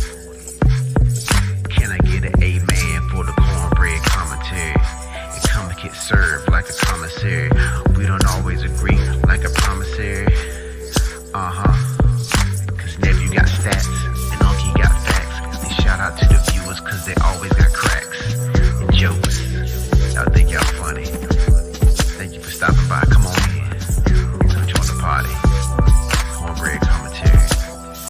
Can I get an amen for the Cornbread Commentary? And come and get served like a commissary. We don't always agree like a